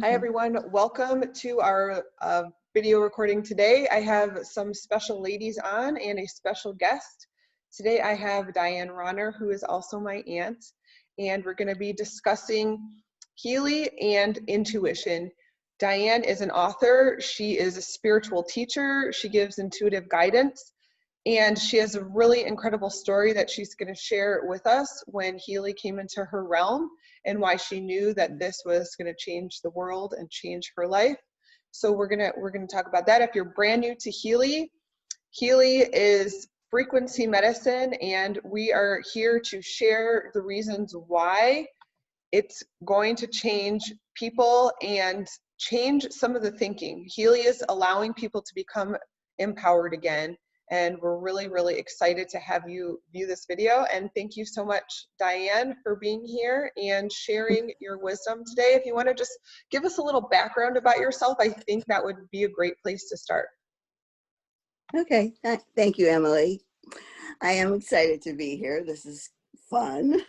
Hi, everyone. Welcome to our video recording today. I have some special ladies on and a special guest. Today I have Diane, who is also my aunt, and we're going to be discussing Healy and intuition. Diane is an author. She is a spiritual teacher. She gives intuitive guidance, and she has a really incredible story that she's going to share with us when Healy came into her realm and why she knew that this was going to change the world and change her life. So we're gonna talk about that. If you're brand new to Healy, Healy is frequency medicine, and we are here to share the reasons why it's going to change people and change some of the thinking. Healy is allowing people to become empowered again. And we're really, really excited to have you view this video. And thank you so much, Diane, for being here and sharing your wisdom today. If you want to just give us a little background about yourself, I think that would be a great place to start. Okay, thank you, Emily. I am excited to be here. This is fun.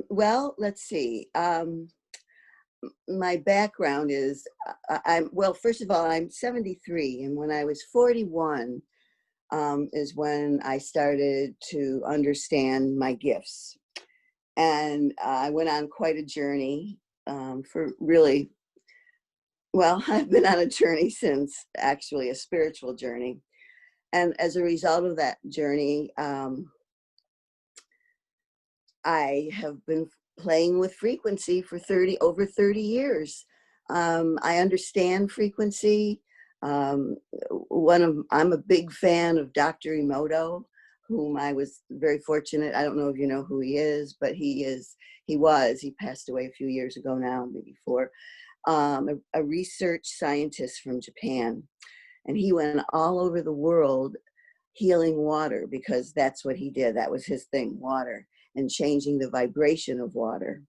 Well, let's see. My background is, first of all, I'm 73, and when I was 41 is when I started to understand my gifts. And I went on quite a journey for really, well, I've been on a journey since, actually a spiritual journey. And as a result of that journey, I have been playing with frequency for over 30 years. I understand frequency. I'm a big fan of Dr. Emoto, whom I was very fortunate. I don't know if you know who he is, but he passed away a few years ago now, maybe 4, a research scientist from Japan. And he went all over the world healing water, because that's what he did. That was his thing, water, and changing the vibration of water.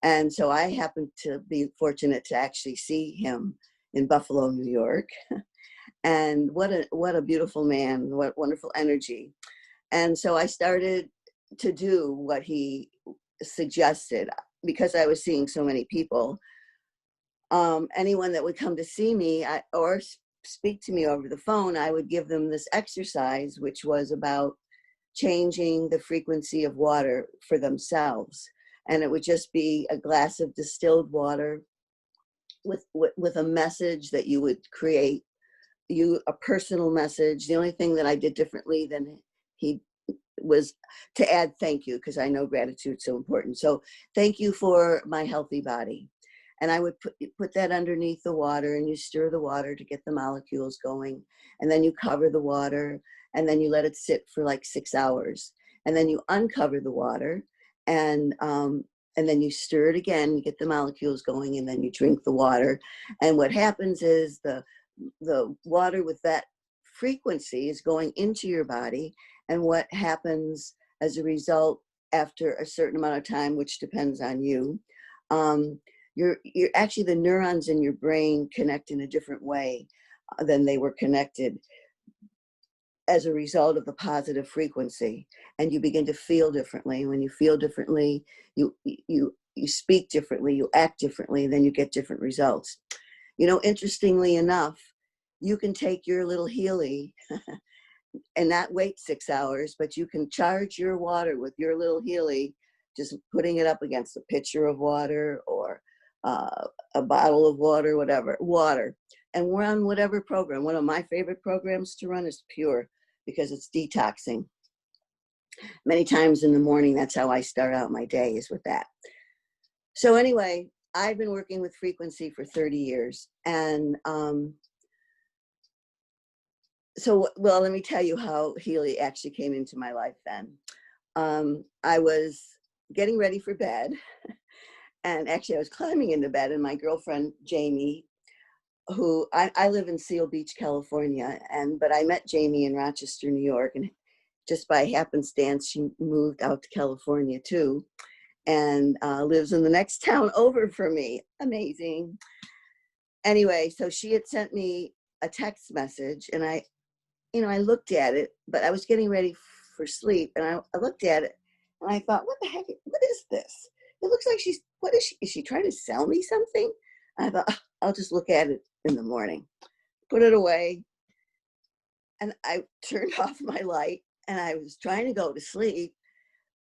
And so I happened to be fortunate to actually see him in Buffalo, New York. And what a beautiful man, what wonderful energy. And so I started to do what he suggested, because I was seeing so many people. Anyone that would come to see me or speak to me over the phone, I would give them this exercise, which was about changing the frequency of water for themselves. And it would just be a glass of distilled water with a message that you would create, a personal message. The only thing that I did differently than he was to add thank you, because I know gratitude's so important. So thank you for my healthy body. And I would put that underneath the water, and you stir the water to get the molecules going. And then you cover the water, and then you let it sit for like 6 hours. And then you uncover the water, and then you stir it again, you get the molecules going, and then you drink the water. And what happens is the water with that frequency is going into your body. And what happens as a result, after a certain amount of time, which depends on you, you're actually, the neurons in your brain connect in a different way than they were connected as a result of the positive frequency. And you begin to feel differently. When you feel differently, you speak differently, you act differently, then you get different results. You know, interestingly enough, you can take your little Healy and not wait 6 hours, but you can charge your water with your little Healy, just putting it up against a pitcher of water or a bottle of water, water. And we're on whatever program. One of my favorite programs to run is Pure, because it's detoxing. Many times in the morning, that's how I start out my day, is with that. So anyway, I've been working with frequency for 30 years. And let me tell you how Healy actually came into my life then. I was getting ready for bed. And actually, I was climbing into bed, and my girlfriend, Jamie, who I live in Seal Beach, California, but I met Jamie in Rochester, New York, and just by happenstance, she moved out to California too, and lives in the next town over from me. Amazing. Anyway, so she had sent me a text message, and I looked at it, but I was getting ready for sleep, and I looked at it, and I thought, what the heck, what is this? It looks like is she trying to sell me something? I thought, "Oh, I'll just look at it in the morning." Put it away, and I turned off my light, and I was trying to go to sleep,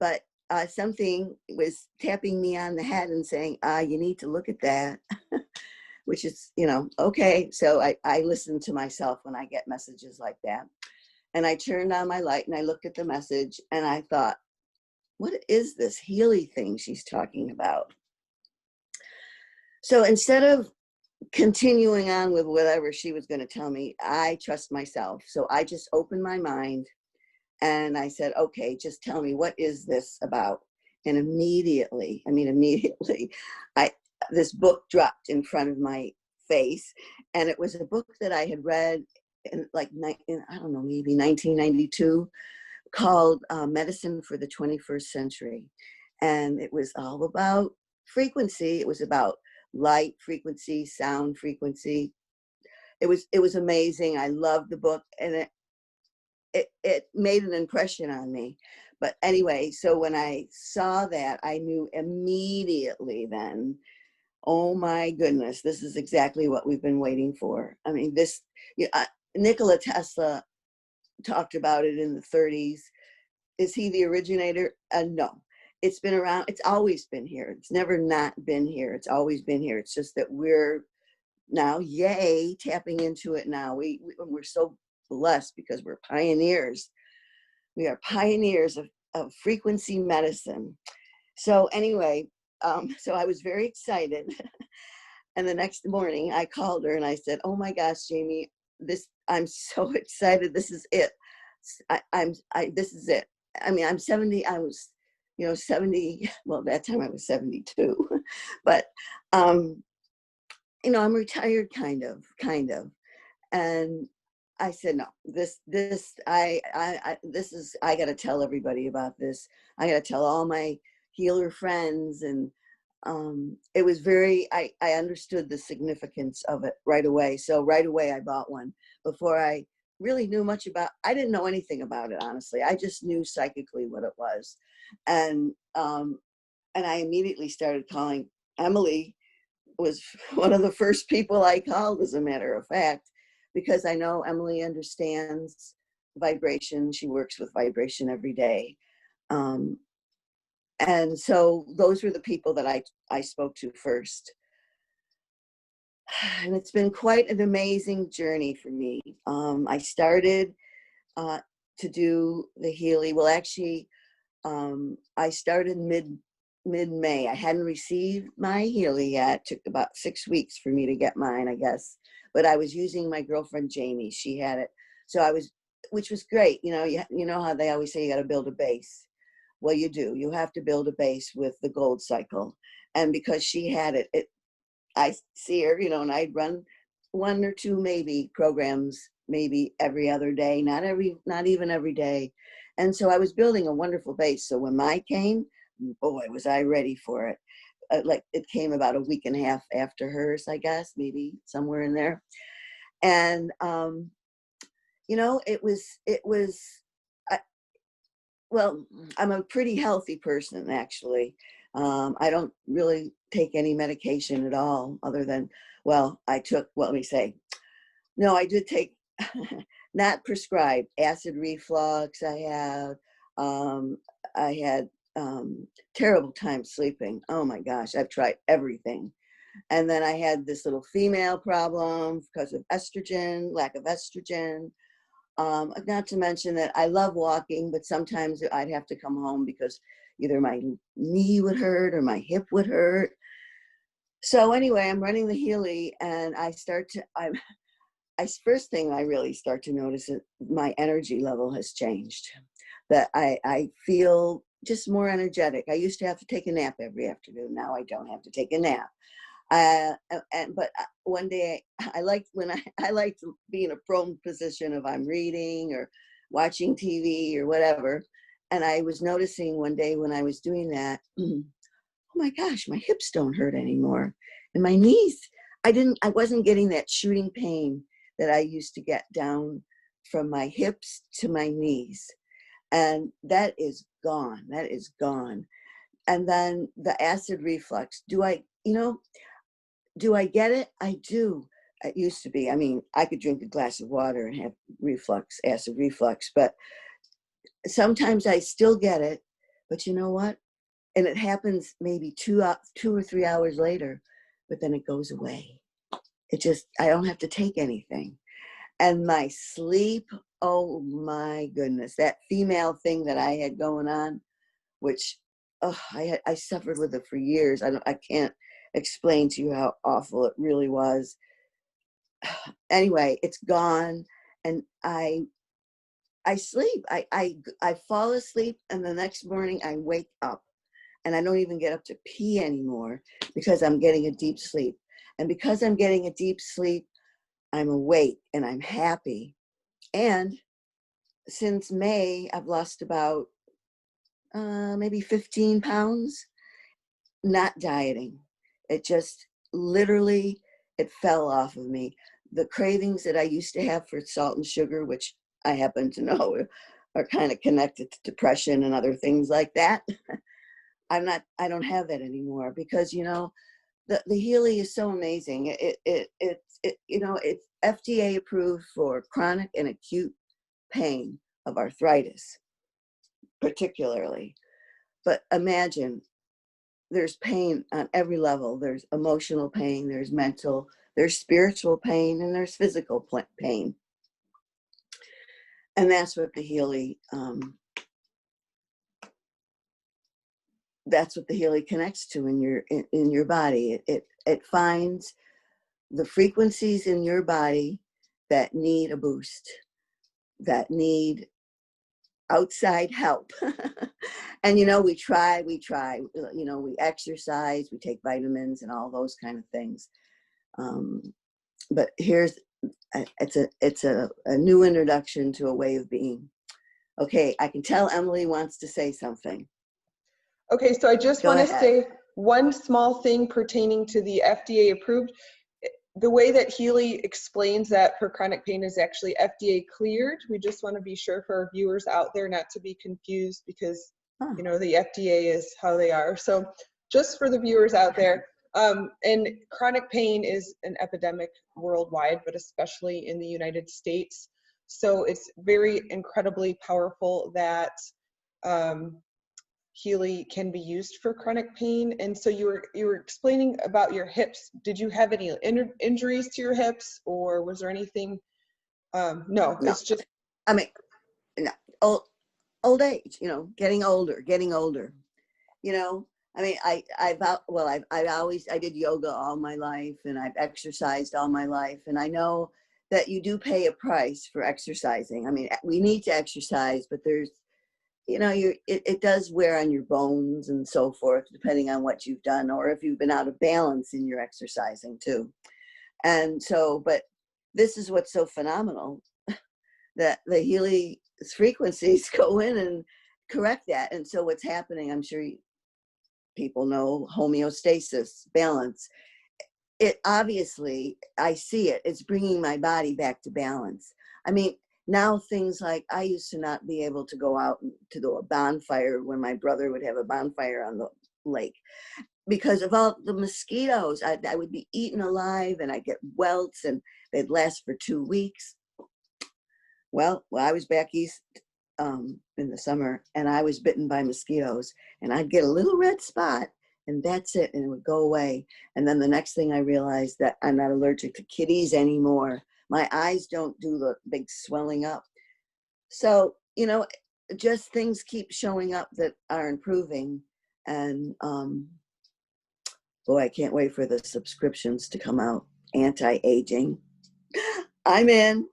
but something was tapping me on the head and saying, you need to look at that, which is, okay. So I listen to myself when I get messages like that. And I turned on my light and I looked at the message and I thought, what is this Healy thing she's talking about? So instead of continuing on with whatever she was going to tell me, I trust myself. So I just opened my mind and I said, okay, just tell me, what is this about? And immediately, this book dropped in front of my face. And it was a book that I had read in I don't know, maybe 1992, called Medicine for the 21st Century. And it was all about frequency. It was about light frequency, sound frequency. It was amazing. I loved the book, and it made an impression on me. But anyway, so when I saw that, I knew immediately then, oh my goodness, this is exactly what we've been waiting for. I mean, Nikola Tesla talked about it in the 30s. Is he the originator? No. It's been around. It's always been here. It's never not been here. It's always been here. It's just that we're now, tapping into it now. We're so blessed because we're pioneers. We are pioneers of frequency medicine. So anyway, so I was very excited. And the next morning I called her and I said, oh my gosh, Jamie, I'm so excited. This is it. This is it. I mean, I'm 70. I was, 70. Well, that time I was 72, but, I'm retired kind of. And I said, no, I got to tell everybody about this. I got to tell all my healer friends. And it was I understood the significance of it right away. So right away I bought one before I really knew much I didn't know anything about it, honestly. I just knew psychically what it was. And I immediately started calling. Emily was one of the first people I called, as a matter of fact, because I know Emily understands vibration. She works with vibration every day. And so those were the people that I spoke to first. And it's been quite an amazing journey for me. I started to do the Healy. Well, actually, I started mid-May. I hadn't received my Healy yet. It took about 6 weeks for me to get mine, I guess. But I was using my girlfriend Jamie. She had it. So which was great. You know how they always say you got to build a base. Well, you do. You have to build a base with the gold cycle. And because she had it, I see her, and I'd run 1 or 2 maybe programs, maybe every other day, not even every day. And so I was building a wonderful base. So when mine came, boy, was I ready for it. It came about a week and a half after hers, I guess, maybe somewhere in there. And, it was, well, I'm a pretty healthy person, actually. I don't really take any medication at all, other than, let me say, no, I did take, not prescribed, acid reflux. I had terrible time sleeping. Oh my gosh, I've tried everything. And then I had this little female problem because of lack of estrogen. Not to mention that I love walking, but sometimes I'd have to come home because either my knee would hurt or my hip would hurt. So anyway, I'm running the Healy, and first thing I really start to notice is my energy level has changed. That I feel just more energetic. I used to have to take a nap every afternoon. Now I don't have to take a nap. But one day I liked to be in a prone position if I'm reading or watching TV or whatever. And I was noticing one day when I was doing that, oh my gosh, my hips don't hurt anymore. And my knees, I wasn't getting that shooting pain that I used to get down from my hips to my knees. And that is gone. That is gone. And then the acid reflux. Do I get it? I do. It used to be. I mean, I could drink a glass of water and have acid reflux, but sometimes I still get it. But you know what? And it happens maybe 2 or 3 hours later, but then it goes away. I don't have to take anything. And my sleep, oh my goodness, that female thing that I had going on, which I suffered with it for years. I can't explain to you how awful it really was. Anyway, it's gone, and I sleep. I fall asleep, and the next morning I wake up, and I don't even get up to pee anymore because I'm getting a deep sleep. And because I'm getting a deep sleep, I'm awake and I'm happy. And since May, I've lost about maybe 15 pounds, not dieting. It just literally, it fell off of me. The cravings that I used to have for salt and sugar, which I happen to know are kind of connected to depression and other things like that. I don't have that anymore because, you know, the Healy is so amazing. It's FDA approved for chronic and acute pain of arthritis, particularly. But imagine there's pain on every level. There's emotional pain, there's mental, there's spiritual pain, and there's physical pain. And that's what the Healy, connects to in your body. It finds the frequencies in your body that need a boost, that need outside help. And you know, we try, you know, we exercise, we take vitamins and all those kind of things. But it's a new introduction to a way of being. Okay, I can tell Emily wants to say something. Okay, so I just Go want to ahead. say one small thing pertaining to the FDA approved. The way that Healy explains that for chronic pain is actually FDA cleared. We just want to be sure for our viewers out there not to be confused because, you know, the FDA is how they are. So just for the viewers out there, and chronic pain is an epidemic worldwide, but especially in the United States. So it's very incredibly powerful that Healy can be used for chronic pain. And so you were explaining about your hips. Did you have any injuries to your hips, or was there anything? No, No. it's just. I mean, no. Old age. You know, getting older. You know, I mean, I did yoga all my life, and I've exercised all my life, and I know that you do pay a price for exercising. I mean, we need to exercise, but there's, you know, it does wear on your bones and so forth, depending on what you've done, or if you've been out of balance in your exercising too. And so, but this is what's so phenomenal, that the Healy frequencies go in and correct that. And so what's happening, I'm sure people know, homeostasis, balance. It obviously, I see it, it's bringing my body back to balance. I mean, now things like, I used to not be able to go out to a bonfire when my brother would have a bonfire on the lake because of all the mosquitoes. I would be eaten alive, and I'd get welts, and they'd last for 2 weeks. Well, I was back east in the summer, and I was bitten by mosquitoes, and I'd get a little red spot, and that's it, and it would go away. And then the next thing I realized that I'm not allergic to kitties anymore. My eyes don't do the big swelling up. So, you know, just things keep showing up that are improving. And boy, I can't wait for the subscriptions to come out. Anti-aging. I'm in.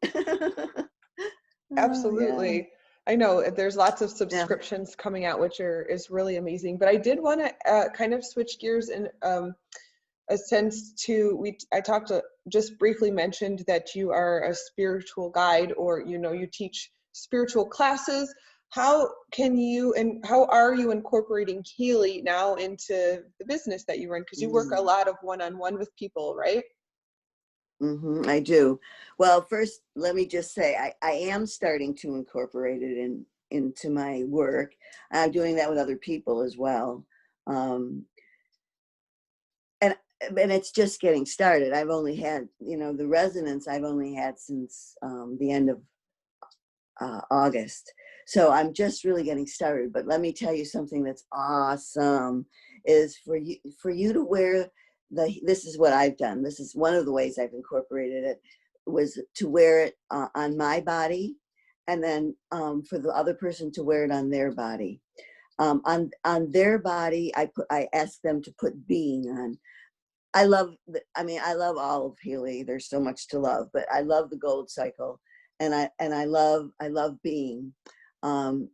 Absolutely. Oh, yeah. I know there's lots of subscriptions coming out, which is really amazing. But I did want to kind of switch gears in a sense to, I just briefly mentioned that you are a spiritual guide, or, you know, you teach spiritual classes. How can you, and how are you incorporating Healy now into the business that you run? Because you work a lot of one-on-one with people, right? I do. Well, first, let me just say, I am starting to incorporate it into my work. I'm doing that with other people as well. And and it's just getting started. I've only had, the resonance I've only had since the end of August. So I'm just really getting started. But let me tell you something that's awesome is for you to wear this is what I've done. This is one of the ways I've incorporated it, was to wear it on my body, and then for the other person to wear it on their body. On their body, I ask them to put being on. I love all of Healy. There's so much to love, but I love the gold cycle, and I love being.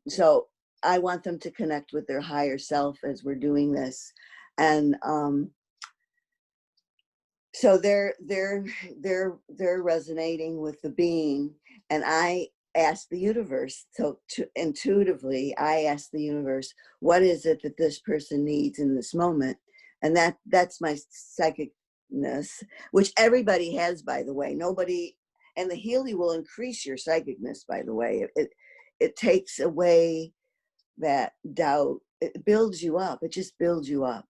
So I want them to connect with their higher self as we're doing this, and so they're resonating with the being, and I ask the universe. So intuitively, I ask the universe, what is it that this person needs in this moment? And that's my psychicness, which everybody has, by the way. Nobody, and the Healy will increase your psychicness, by the way. It takes away that doubt. It builds you up. It just builds you up.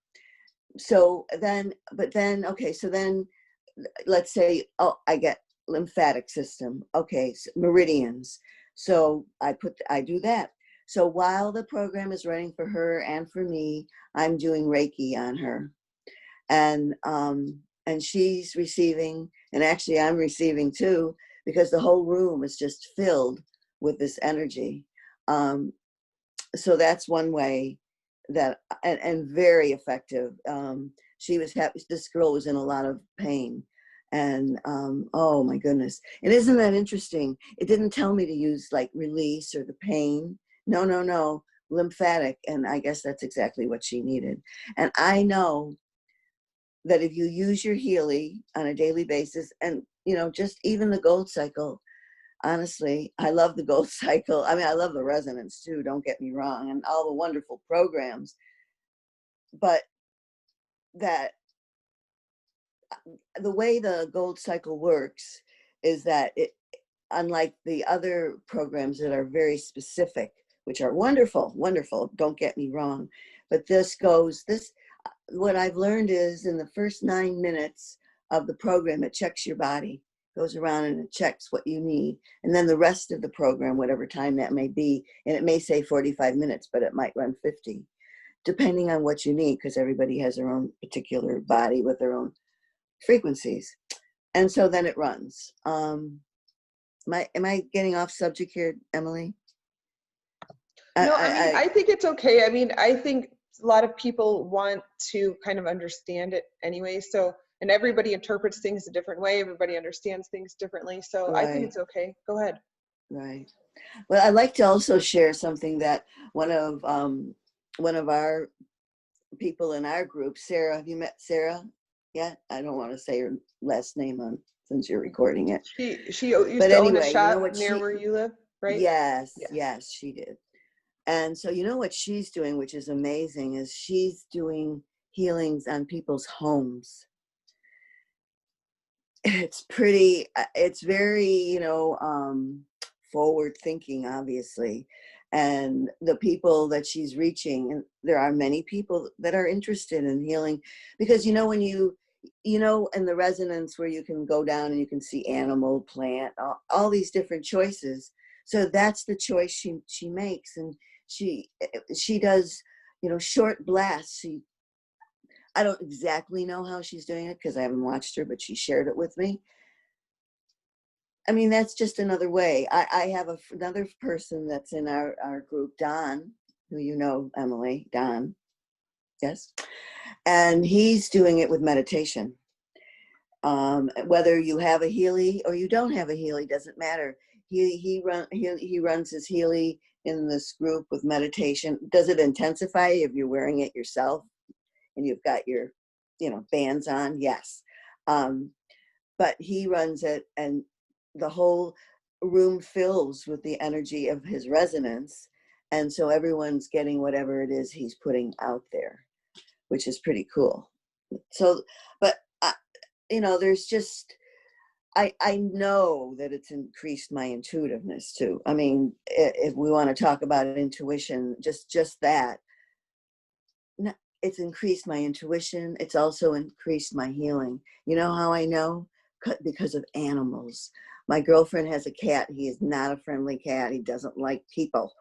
So then let's say, I get lymphatic system. Okay, so meridians. So I do that. So while the program is running for her and for me, I'm doing Reiki on her, and she's receiving, and actually I'm receiving too, because the whole room is just filled with this energy. So that's one way that, and very effective. She was happy. This girl was in a lot of pain, and oh my goodness. And isn't that interesting? It didn't tell me to use like release or the pain. No, lymphatic. And I guess that's exactly what she needed. And I know that if you use your Healy on a daily basis, and just even the gold cycle, honestly, I love the gold cycle. I mean, I love the resonance too, don't get me wrong, and all the wonderful programs. But that the way the gold cycle works is that it, unlike the other programs that are very specific, which are wonderful, don't get me wrong, but what I've learned is in the first 9 minutes of the program, it checks your body, goes around and it checks what you need. And then the rest of the program, whatever time that may be, and it may say 45 minutes, but it might run 50, depending on what you need, because everybody has their own particular body with their own frequencies. And so then it runs. Am I getting off subject here, Emily? No, I think it's okay. I mean, I think a lot of people want to kind of understand it anyway. So, and everybody interprets things a different way. Everybody understands things differently. So I think it's okay. Go ahead. Right. Well, I'd like to also share something that one of our people in our group, Sarah, have you met Sarah yet? I don't want to say her last name since you're recording it. She used to own a shop near where you live, right? Yes, she did. And so what she's doing, which is amazing, is she's doing healings on people's homes. It's very, forward thinking, obviously. And the people that she's reaching, and there are many people that are interested in healing, because when you in the resonance where you can go down and you can see animal, plant, all these different choices. So that's the choice she makes. And she does, short blasts. I don't exactly know how she's doing it because I haven't watched her, but she shared it with me. I mean, that's just another way. I have another person that's in our group, Don, who Emily, Don, yes? And he's doing it with meditation. Whether you have a Healy or you don't have a Healy, doesn't matter. He runs his Healy in this group with meditation. Does it intensify if you're wearing it yourself and you've got your, bands on? Yes. But he runs it, and the whole room fills with the energy of his resonance. And so everyone's getting whatever it is he's putting out there, which is pretty cool. So, but, there's just, I know that it's increased my intuitiveness too. I mean, if we want to talk about intuition, just that, it's increased my intuition. It's also increased my healing. You know how I know? Because of animals. My girlfriend has a cat. He is not a friendly cat. He doesn't like people.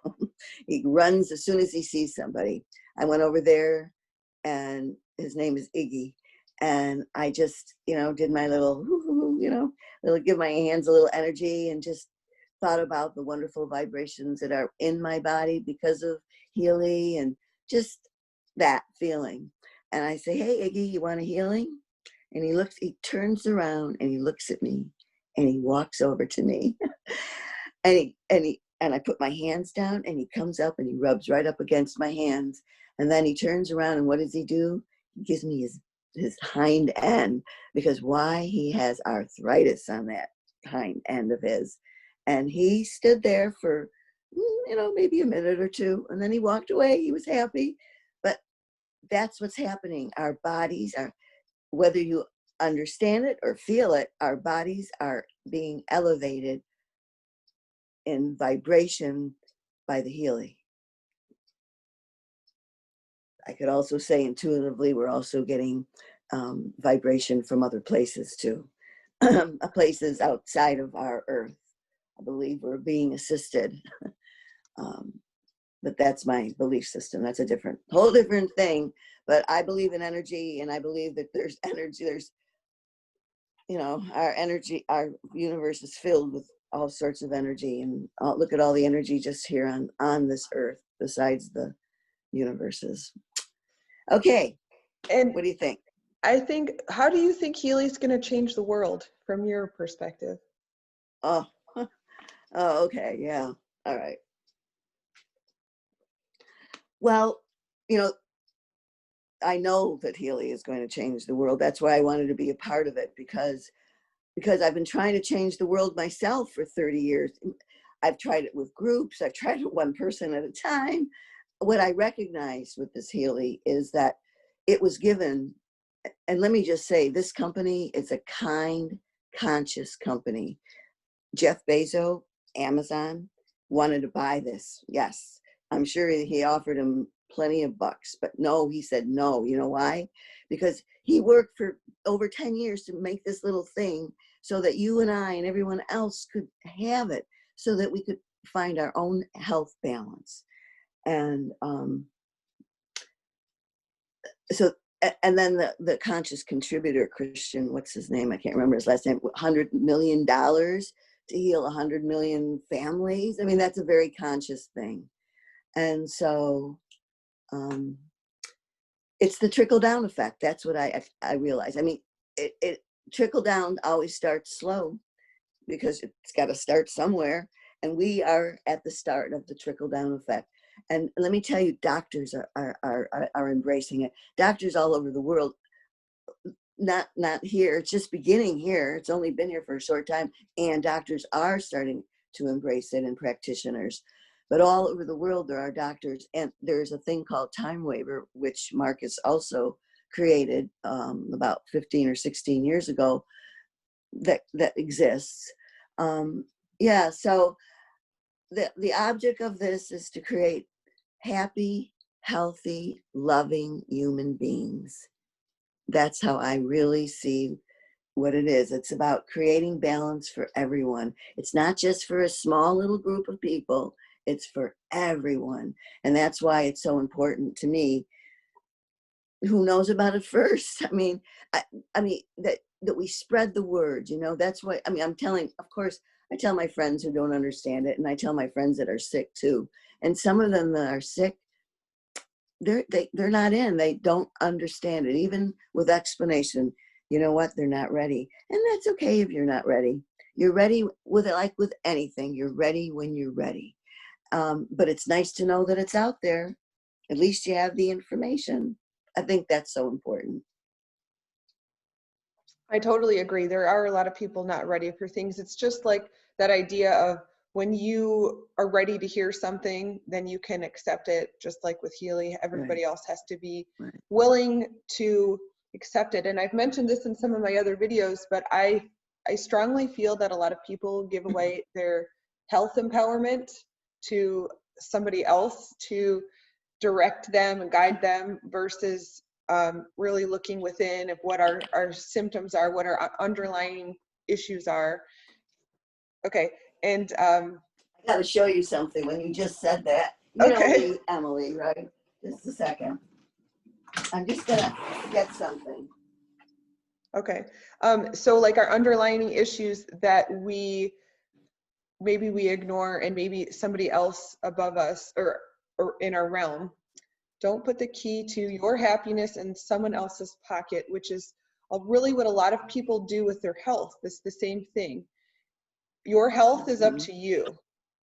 He runs as soon as he sees somebody. I went over there, and his name is Iggy. And I just, did my little, give my hands a little energy and just thought about the wonderful vibrations that are in my body because of Healy and just that feeling. And I say, hey, Iggy, you want a healing? And he turns around and he looks at me and he walks over to me. and I put my hands down and he comes up and he rubs right up against my hands. And then he turns around and what does he do? He gives me his hind end, because why? He has arthritis on that hind end of his. And he stood there for, maybe a minute or two, and then he walked away. He was happy. But that's what's happening. Our bodies are, whether you understand it or feel it, our bodies are being elevated in vibration by the Healy. I could also say intuitively, we're also getting vibration from other places too, places outside of our Earth. I believe we're being assisted. But that's my belief system. That's a whole different thing. But I believe in energy, and I believe that there's energy. There's, our energy, our universe is filled with all sorts of energy. And look at all the energy just here on this Earth, besides the universes. Okay. And what do you think? How do you think Healy's going to change the world from your perspective? Oh, okay. Yeah. All right. Well, I know that Healy is going to change the world. That's why I wanted to be a part of it, because I've been trying to change the world myself for 30 years. I've tried it with groups. I've tried it one person at a time. What I recognize with this Healy is that it was given, and let me just say, this company is a kind, conscious company. Jeff Bezos, Amazon, wanted to buy this. Yes, I'm sure he offered him plenty of bucks, but no, he said no. You know why? Because he worked for over 10 years to make this little thing so that you and I and everyone else could have it, so that we could find our own health balance. And and then the conscious contributor, Christian, what's his name? I can't remember his last name, $100 million to heal 100 million families. I mean, that's a very conscious thing. And so it's the trickle down effect. That's what I realize. I mean, it trickle down always starts slow, because it's got to start somewhere. And we are at the start of the trickle down effect. And let me tell you, doctors are embracing it. Doctors all over the world, not here. It's just beginning here. It's only been here for a short time, and doctors are starting to embrace it, and practitioners. But all over the world, there are doctors, and there's a thing called time waiver, which Marcus also created about 15 or 16 years ago, that exists. Yeah, so the object of this is to create happy, healthy, loving human beings. That's how I really see what it is. It's about creating balance for everyone. It's not just for a small little group of people, it's for everyone. And that's why it's so important to me. Who knows about it first? I mean, that we spread the word, that's what, I'm telling, of course, I tell my friends who don't understand it, and I tell my friends that are sick too. And some of them that are sick, they're not in, they don't understand it, even with explanation. You know what? They're not ready. And that's okay if you're not ready. You're ready with it, like with anything. You're ready when you're ready. But it's nice to know that it's out there. At least you have the information. I think that's so important. I totally agree. There are a lot of people not ready for things. It's just like that idea of when you are ready to hear something, then you can accept it, just like with Healy. Everybody else has to be willing to accept it. And I've mentioned this in some of my other videos, but I strongly feel that a lot of people give away their health empowerment to somebody else to direct them and guide them versus really looking within of what our symptoms are, what our underlying issues are. Okay, and I got to show you something when you just said that. You know okay. me, Emily, right? Just a second. I'm just going to get something. Okay, so like our underlying issues that maybe we ignore, and maybe somebody else above us or in our realm. Don't put the key to your happiness in someone else's pocket, which is really what a lot of people do with their health. It's the same thing. Your health is up to you,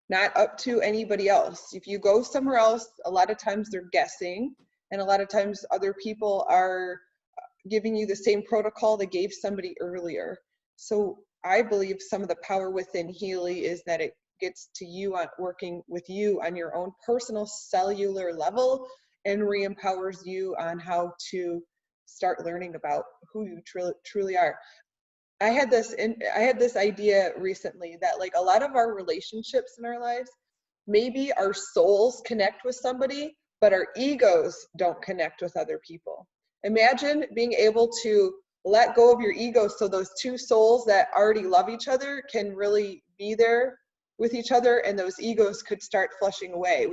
not up to anybody else. If you go somewhere else, a lot of times they're guessing, and a lot of times other people are giving you the same protocol they gave somebody earlier. So I believe some of the power within Healy is that it gets to you on working with you on your own personal cellular level and re-empowers you on how to start learning about who you truly are. I had this idea recently that like a lot of our relationships in our lives, maybe our souls connect with somebody, but our egos don't connect with other people. Imagine being able to let go of your ego so those two souls that already love each other can really be there with each other, and those egos could start flushing away.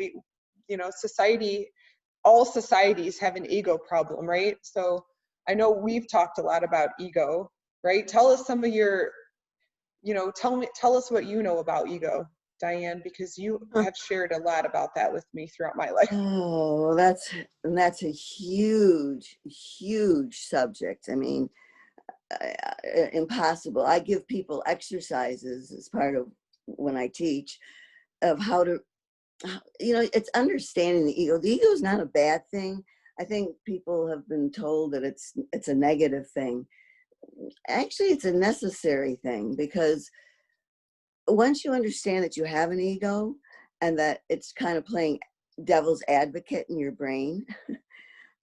All societies have an ego problem, right? So I know we've talked a lot about ego, right? Tell us some of your, tell us what you know about ego, Diane, because you have shared a lot about that with me throughout my life. Oh, that's a huge, huge subject. I mean, impossible. I give people exercises as part of when I teach of how to, it's understanding the ego. The ego is not a bad thing. I think people have been told that it's a negative thing. Actually, it's a necessary thing, because once you understand that you have an ego and that it's kind of playing devil's advocate in your brain,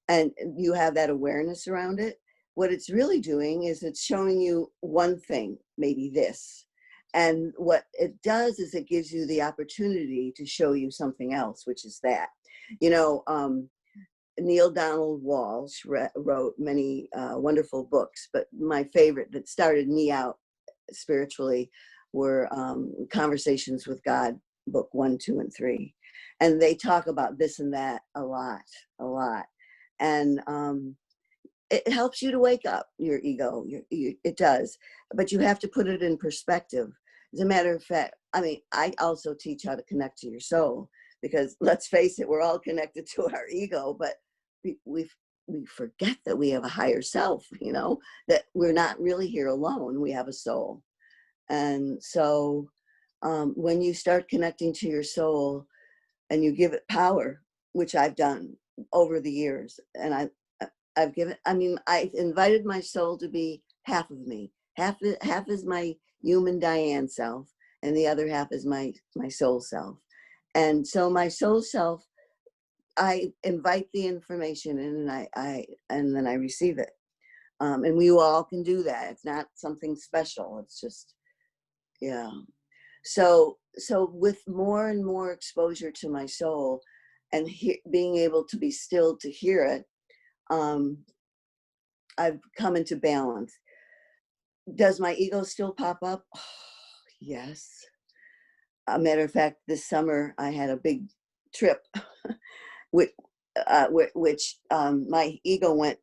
and you have that awareness around it, what it's really doing is it's showing you one thing, maybe this. And what it does is it gives you the opportunity to show you something else, which is that. Neil Donald Walsh wrote many wonderful books, but my favorite that started me out spiritually were Conversations with God, book 1, 2, and 3. And they talk about this and that a lot. And it helps you to wake up your ego. It does, but you have to put it in perspective. As a matter of fact, I mean, I also teach how to connect to your soul, because let's face it, we're all connected to our ego, but we forget that we have a higher self, that we're not really here alone. We have a soul. And so when you start connecting to your soul and you give it power, which I've done over the years, and I've invited my soul to be half of me. Half is my human Diane self, and the other half is my soul self. And so my soul self, I invite the information in, and then I receive it. And we all can do that. It's not something special. It's just, yeah. So with more and more exposure to my soul and being able to be still to hear it, I've come into balance. Does my ego still pop up? Oh, yes. A matter of fact, this summer I had a big trip, which my ego went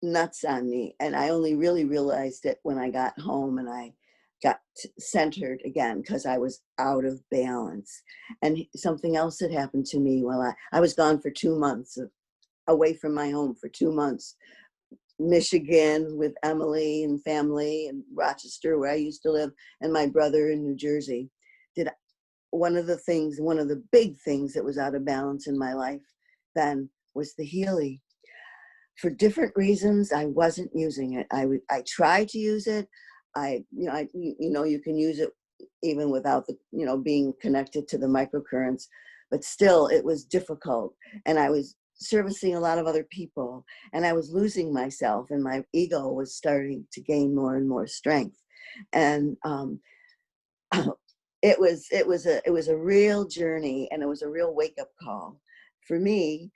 nuts on me, and I only really realized it when I got home and I got centered again, because I was out of balance. And something else had happened to me while I was gone for 2 months, away from my home for 2 months, Michigan with Emily and family, and Rochester where I used to live, and my brother in New Jersey. One of the big things that was out of balance in my life then was the Healy. For different reasons, I wasn't using it. I tried to use it. You can use it even without being connected to the microcurrents, but still it was difficult. And I was servicing a lot of other people, and I was losing myself, and my ego was starting to gain more and more strength. And it was a real journey, and it was a real wake-up call for me.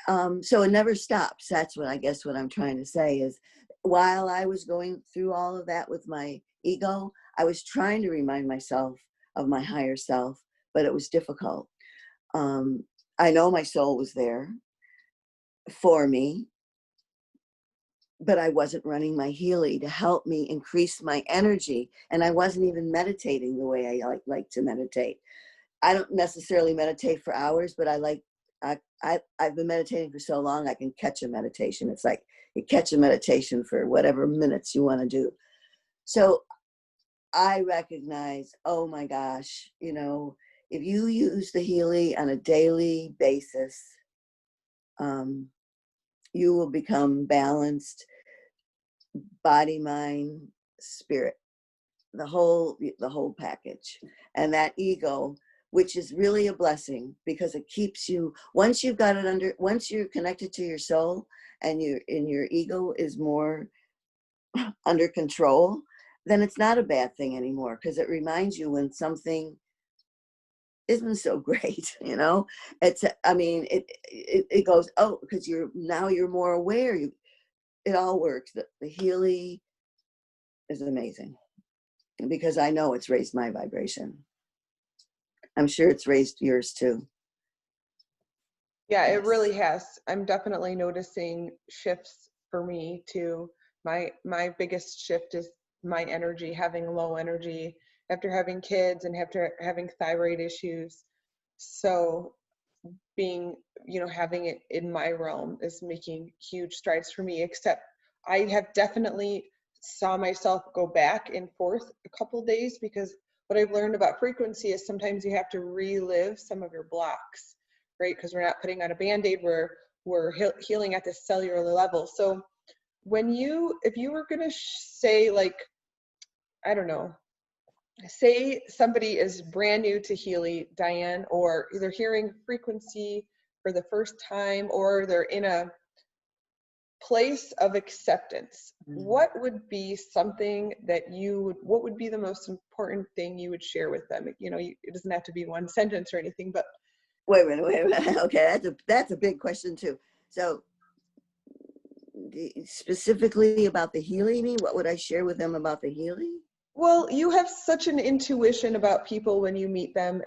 So it never stops. That's what I guess what I'm trying to say is, while I was going through all of that with my ego, I was trying to remind myself of my higher self, but it was difficult. I know my soul was there for me, but I wasn't running my Healy to help me increase my energy. And I wasn't even meditating the way I like to meditate. I don't necessarily meditate for hours, but I've been meditating for so long, I can catch a meditation. It's like you catch a meditation for whatever minutes you want to do. So I recognize, oh my gosh, you know, if you use the Healy on a daily basis, you will become balanced, body, mind, spirit, the whole package. And that ego, which is really a blessing because it keeps you, once you've got it under, once you're connected to your soul and your ego is more under control, then it's not a bad thing anymore, because it reminds you when something isn't so great, you know. It's, I mean, it goes, oh, because you're more aware. It all works. The Healy is amazing because I know it's raised my vibration. I'm sure it's raised yours too. Yeah, Yes. it really has. I'm definitely noticing shifts for me too. My biggest shift is my energy, having low energy after having kids and after having thyroid issues. So being, having it in my realm is making huge strides for me, except I have definitely saw myself go back and forth a couple days, because what I've learned about frequency is sometimes you have to relive some of your blocks, right? Because we're not putting on a band-aid, we're healing at the cellular level. So if you were going to say, like, I don't know, say somebody is brand new to Healy, Diane, or either hearing frequency for the first time, or they're in a place of acceptance, what would be something that what would be the most important thing you would share with them? It doesn't have to be one sentence or anything, but. Wait a minute. Okay, that's a big question too. So specifically about the Healy, what would I share with them about the Healy? Well, you have such an intuition about people when you meet them,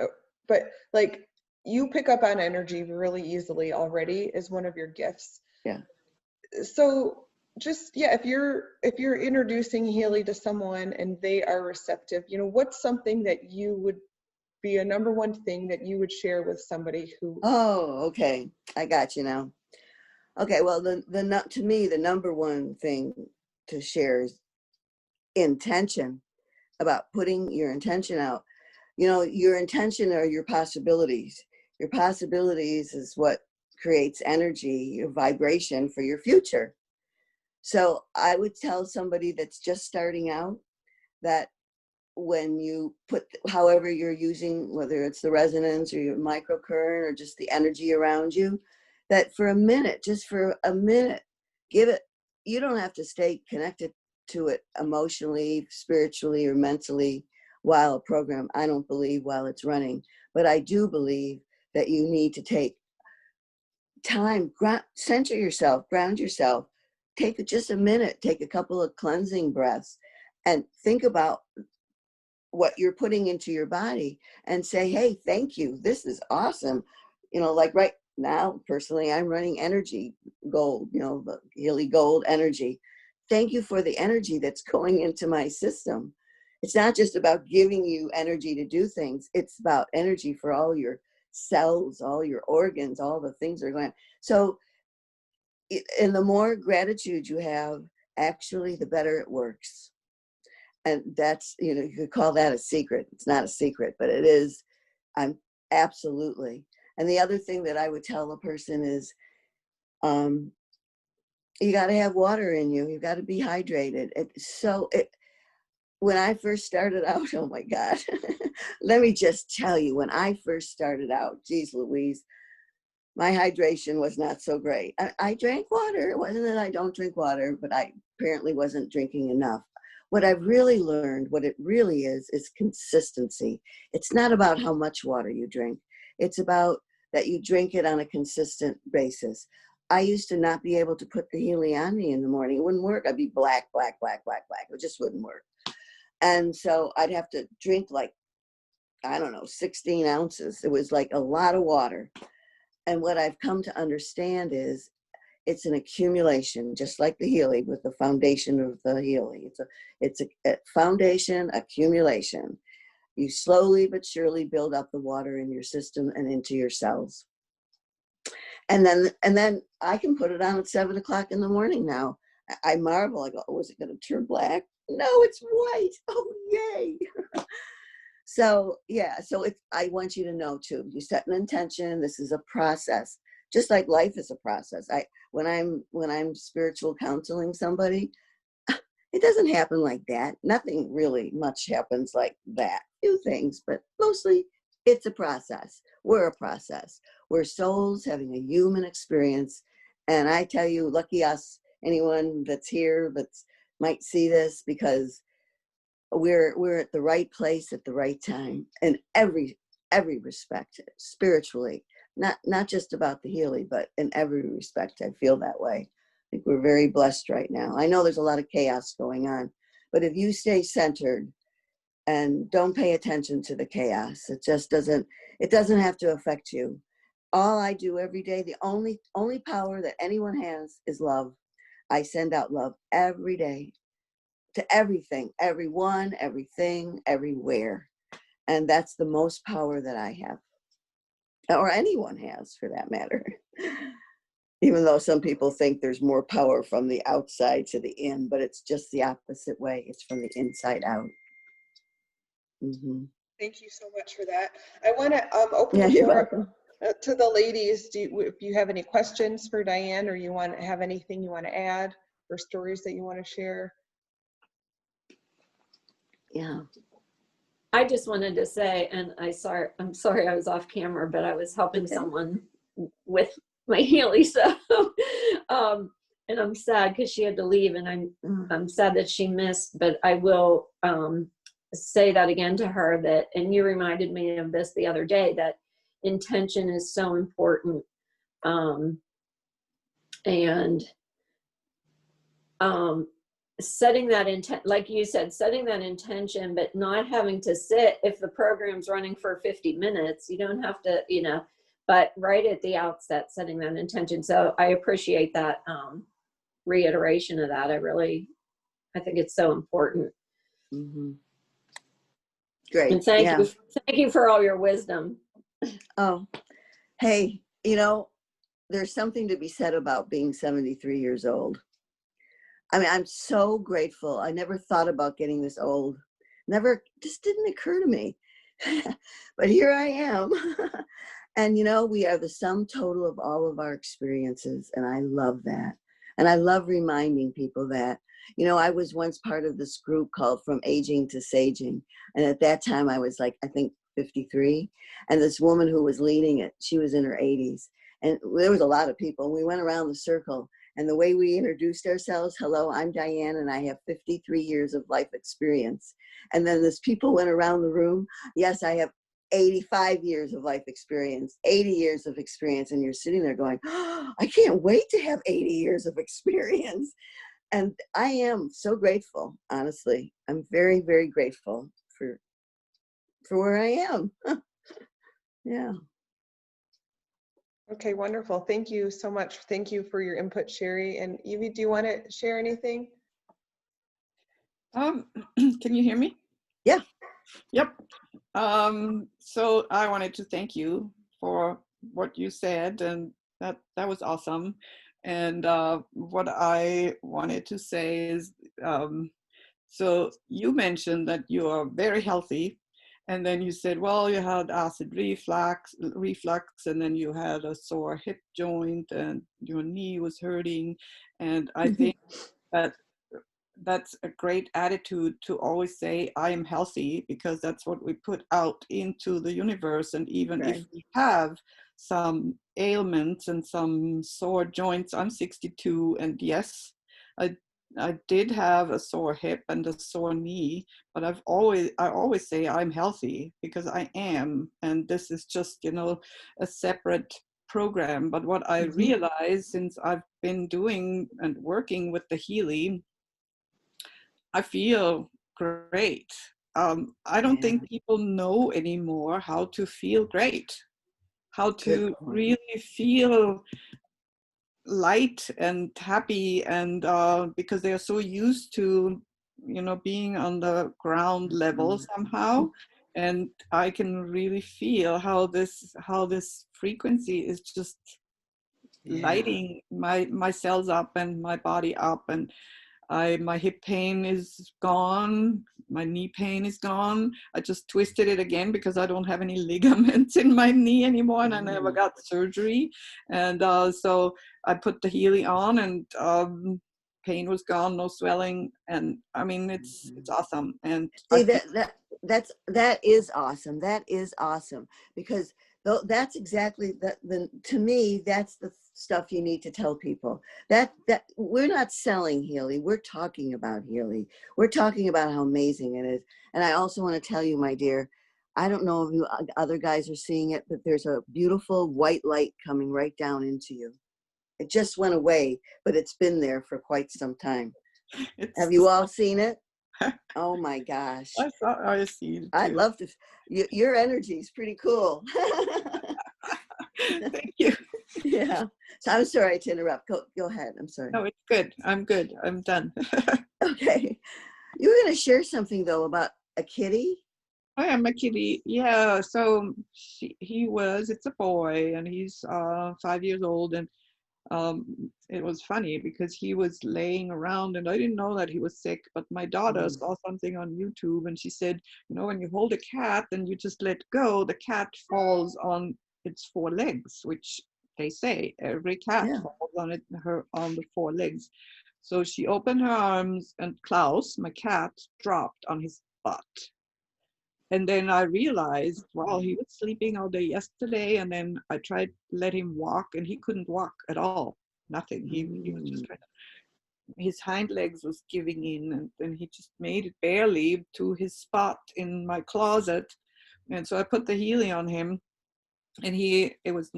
but like, you pick up on energy really easily already is one of your gifts. Yeah. So just, yeah, if you're introducing Healy to someone and they are receptive, what's something that you would be a number one thing that you would share with somebody who. Oh, okay. I got you now. Okay, well, to me, the number one thing to share is intention, about putting your intention out. Your intention are your possibilities. Your possibilities is what creates energy, your vibration for your future. So I would tell somebody that's just starting out that when you put, however you're using, whether it's the resonance or your microcurrent or just the energy around you, that for a minute, just for a minute, give it, you don't have to stay connected to it emotionally, spiritually, or mentally while a program, I don't believe, while it's running, but I do believe that you need to take time, center yourself, ground yourself, take just a minute, take a couple of cleansing breaths and think about what you're putting into your body and say, hey, thank you. This is awesome. Like right now, personally, I'm running energy gold, the Healy Gold energy. Thank you for the energy that's going into my system. It's not just about giving you energy to do things. It's about energy for all your cells, all your organs, all the things that are going on. So, and the more gratitude you have, actually, the better it works. And that's, you could call that a secret. It's not a secret, but it is. I'm absolutely. And the other thing that I would tell a person is, you got to have water in you. You got to be hydrated. When I first started out, oh my God, let me just tell you, when I first started out, geez Louise, my hydration was not so great. I drank water. It wasn't that I don't drink water, but I apparently wasn't drinking enough. What I've really learned, what it really is consistency. It's not about how much water you drink. It's about that you drink it on a consistent basis. I used to not be able to put the Healy on me in the morning. It wouldn't work. I'd be black, black, black, black, black. It just wouldn't work. And so I'd have to drink like, I don't know, 16 ounces. It was like a lot of water. And what I've come to understand is it's an accumulation, just like the Healy with the foundation of the Healy. It's a foundation accumulation. You slowly but surely build up the water in your system and into your cells. And then I can put it on at 7 o'clock in the morning now. I marvel. I go, oh, is it going to turn black? No, it's white. Oh, yay. So, yeah. So I want you to know too, you set an intention. This is a process, just like life is a process. When I'm spiritual counseling somebody, it doesn't happen like that. Nothing really much happens like that. Few things, but mostly it's a process. We're a process. We're souls having a human experience. And I tell you, lucky us, anyone that's here that might see this, because we're at the right place at the right time in every respect, spiritually, not just about the Healy, but in every respect. I feel that way. I think we're very blessed right now. I know there's a lot of chaos going on, but if you stay centered and don't pay attention to the chaos, it doesn't have to affect you. All I do every day, the only power that anyone has is love. I send out love every day to everything, everyone, everything, everywhere. And that's the most power that I have, or anyone has for that matter. Even though some people think there's more power from the outside to the in, but it's just the opposite way. It's from the inside out. Mm-hmm. Thank you so much for that. I want to open Yeah, the you're floor welcome. to the ladies. If you have any questions for Diane, or you want to have anything you want to add, or stories that you want to share? Yeah. I just wanted to say, and I'm sorry I was off camera, but I was helping someone with my Healy, so and I'm sad because she had to leave, and I'm sad that she missed, but I will say that again to her, that, and you reminded me of this the other day, that intention is so important, and setting that intent, like you said, setting that intention, but not having to sit, if the program's running for 50 minutes, you don't have to, but right at the outset, setting that intention. So I appreciate that reiteration of that. I think it's so important. Mm-hmm. Great. And thank you for all your wisdom. Oh, hey, there's something to be said about being 73 years old. I mean, I'm so grateful. I never thought about getting this old. Just didn't occur to me. But here I am. And, we are the sum total of all of our experiences. And I love that. And I love reminding people that, I was once part of this group called From Aging to Saging. And at that time I was like, I think 53. And this woman who was leading it, she was in her 80s. And there was a lot of people. We went around the circle. And the way we introduced ourselves, hello, I'm Diane, and I have 53 years of life experience. And then as people went around the room, yes, I have 85 years of life experience, 80 years of experience. And you're sitting there going, oh, I can't wait to have 80 years of experience. And I am so grateful, honestly. I'm very, very grateful for where I am. Yeah. Okay, wonderful. Thank you so much. Thank you for your input, Sherry. And Evie, do you want to share anything? Can you hear me? Yeah. Yep. So I wanted to thank you for what you said, and that was awesome. And what I wanted to say is, so you mentioned that you are very healthy. And then you said, well, you had acid reflux, and then you had a sore hip joint, and your knee was hurting. And I think that that's a great attitude to always say, I am healthy, because that's what we put out into the universe. And even if we have some ailments and some sore joints, I'm 62, and yes, I did have a sore hip and a sore knee, but I always say I'm healthy because I am, and this is just, you know, a separate program. But what I realized since I've been doing and working with the Healy, I feel great. I don't Yeah, think people know anymore how to feel great, how good to point. really feel light and happy, and because they are so used to, you know, being on the ground level somehow. And I can really feel how this frequency is just Yeah. lighting my cells up and my body up. And my hip pain is gone. My knee pain is gone. I just twisted it again because I don't have any ligaments in my knee anymore, and I never got surgery. And so I put the Healy on, and pain was gone, no swelling, and I mean it's awesome. And I See, feel that is awesome. That is awesome, because that's exactly the to me, that's the stuff you need to tell people. That we're not selling Healy, we're talking about Healy. We're talking about how amazing it is. And I also want to tell you, my dear, I don't know if you other guys are seeing it, but there's a beautiful white light coming right down into you. It just went away, but it's been there for quite some time. it's Have you all seen it? Oh my gosh. I see it I'd too. love to. Your energy is pretty cool. Thank you. Yeah. So I'm sorry to interrupt. Go ahead. I'm sorry. No, it's good. I'm good. I'm done. Okay. You were going to share something though about a kitty. I am a kitty. Yeah. So it's a boy, and he's 5 years old. And it was funny because he was laying around, and I didn't know that he was sick. But my daughter saw something on YouTube, and she said, you know, when you hold a cat and you just let go, the cat falls on its four legs, which they say every cat Yeah. falls on the four legs. So she opened her arms, and Klaus, my cat, dropped on his butt. And then I realized, well, he was sleeping all day yesterday. And then I tried to let him walk, and he couldn't walk at all. Nothing. He was just kind of, his hind legs was giving in, and then he just made it barely to his spot in my closet. And so I put the Healy on him, and it was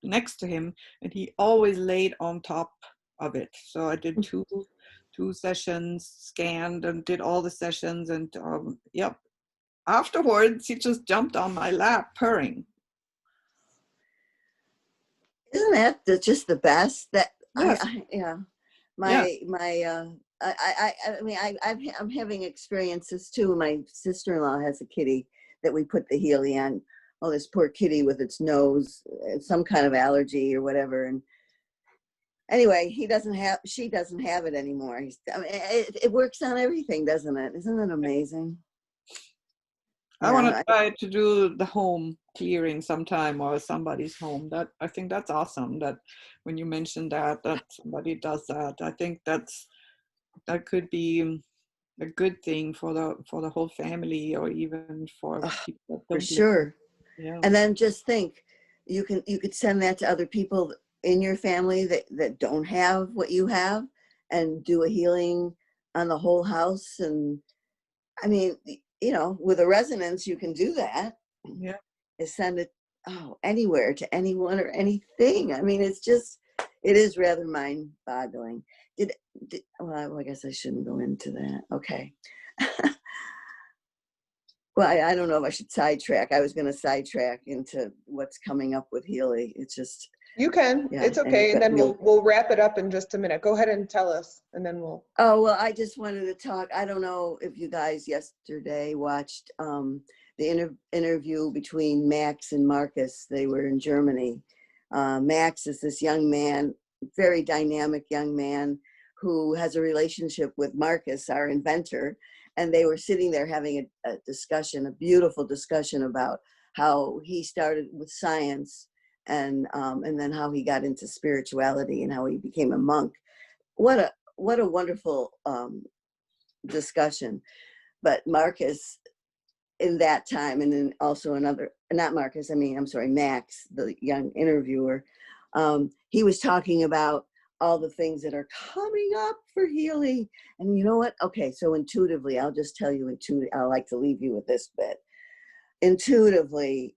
next to him, and he always laid on top of it. So I did two sessions, scanned and did all the sessions, and yep. Afterwards, he just jumped on my lap, purring. Isn't that just the best? That Yes. yeah. Yes. I mean, I'm having experiences too. My sister-in-law has a kitty that we put the Healy on. Oh, this poor kitty with its nose, some kind of allergy or whatever. And anyway, she doesn't have it anymore. I mean, it works on everything, doesn't it? Isn't it amazing? I want Yeah. to try to do the home clearing sometime, or somebody's home. That I think that's awesome. That when you mentioned that somebody does that, I think that could be a good thing for the whole family, or even for people that For don't live. sure. Yeah. And then just think, you could send that to other people in your family that don't have what you have, and do a healing on the whole house. And I mean, you know, with a resonance, you can do that. Yeah. Is send it anywhere to anyone or anything. I mean, it is rather mind boggling. Well, I guess I shouldn't go into that. Okay. Well, I don't know if I should sidetrack. I was going to sidetrack into what's coming up with Healy. It's just, You can, yeah. it's okay, and then You'll, we'll wrap it up in just a minute. Go ahead and tell us, and then we'll. oh, well, I just wanted to talk. I don't know if you guys yesterday watched the interview between Max and Marcus. They were in Germany. Max is this young man, very dynamic young man, who has a relationship with Marcus, our inventor. And they were sitting there having a discussion, a beautiful discussion about how he started with science, and then how he got into spirituality and how he became a monk. What a wonderful discussion. But Marcus, in that time, and then also not Marcus, I'm sorry, Max, the young interviewer, he was talking about all the things that are coming up for Healy. And you know what? Okay, so intuitively, I'll just tell you I like to leave you with this bit. Intuitively,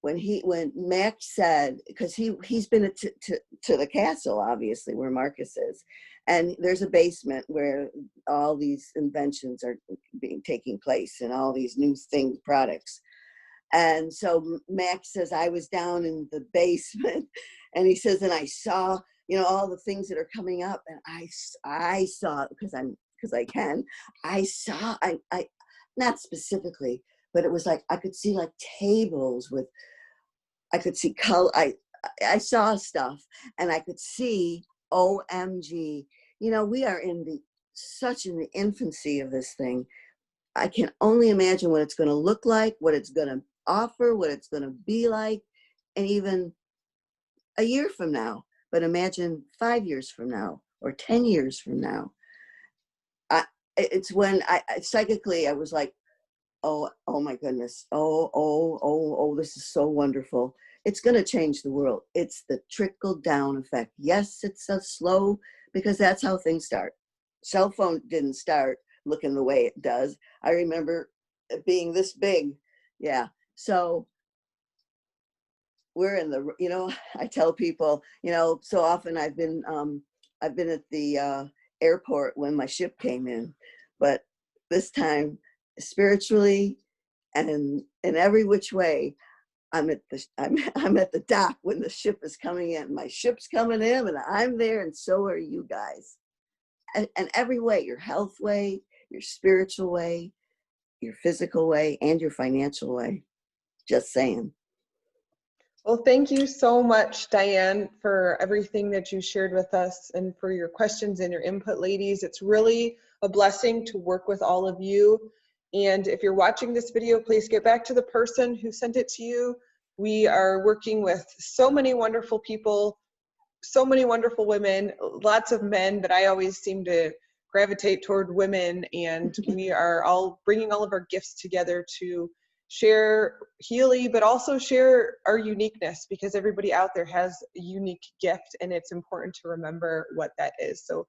when Max said, because he's been to the castle, obviously, where Marcus is, and there's a basement where all these inventions are taking place and all these new products. And so Max says, I was down in the basement, and he says, and I saw, you know, all the things that are coming up, and I saw, because I saw, not specifically, but it was like, I could see like tables with, I could see color, I saw stuff, and I could see, OMG, you know, we are such in the infancy of this thing. I can only imagine what it's going to look like, what it's going to offer, what it's going to be like, and even a year from now. But imagine 5 years from now or 10 years from now. It's when I psychically, I was like, oh my goodness. Oh, this is so wonderful. It's going to change the world. It's the trickle down effect. Yes, it's a slow, because that's how things start. Cell phone didn't start looking the way it does. I remember it being this big. Yeah. So we're in the, you know, I tell people, you know, so often I've been at the airport when my ship came in, but this time spiritually and in every which way, I'm at the dock when the ship is coming in. My ship's coming in and I'm there, and so are you guys. And every way, your health way, your spiritual way, your physical way, and your financial way. Just saying. Well, thank you so much, Diane, for everything that you shared with us and for your questions and your input, ladies. It's really a blessing to work with all of you. And if you're watching this video, please get back to the person who sent it to you. We are working with so many wonderful people, so many wonderful women, lots of men, but I always seem to gravitate toward women. And we are all bringing all of our gifts together to share Healy, but also share our uniqueness, because everybody out there has a unique gift, and it's important to remember what that is. So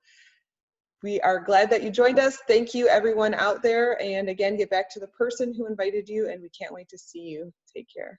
we are glad that you joined us. Thank you, everyone out there. And again, get back to the person who invited you, and we can't wait to see you. Take care.